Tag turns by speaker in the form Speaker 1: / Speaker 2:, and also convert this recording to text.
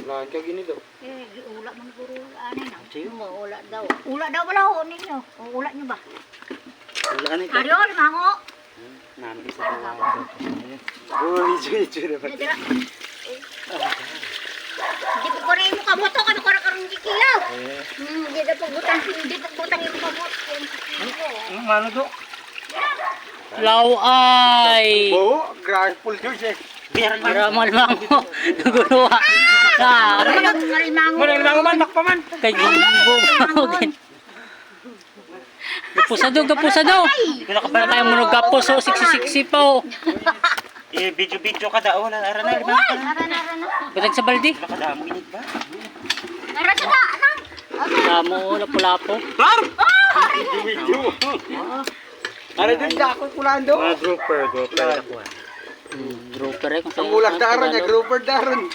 Speaker 1: Lahat ka gini daw.
Speaker 2: Ula man guru anay na.
Speaker 3: Sige mo, ula daw.
Speaker 2: Ula daw wala ho ninyo. O ula nyo ba?
Speaker 3: Ula na ito.
Speaker 2: Ariyo, limango.
Speaker 3: Namin isa na. Uy, dito na.
Speaker 2: Nadira. Di pa ko rin mo kabuto ka na karong gikilaw. Di na pagbutang yung kabut.
Speaker 3: Ano to? Laway.
Speaker 1: Oo, grand full juice eh.
Speaker 3: Ramal mango. Naguluha.
Speaker 2: Ano nga limango?
Speaker 1: Limango man, bakpa man.
Speaker 3: Kay Jumbo. Gapusado. Kinakabala tayo mo gapos. So, siksi-siksi po.
Speaker 1: Video ka daw. Wala, ara na, limango ka na.
Speaker 2: Arana.
Speaker 3: Batag sa baldi.
Speaker 1: Wala ka daw, minit ba?
Speaker 2: Arana ka na, anang.
Speaker 3: Damo, lapu-lapo.
Speaker 1: Har! Video. Ara din ka ako kulando. Grouper.
Speaker 3: Grouper eh.
Speaker 1: Ang ulag daron niya, grouper daron.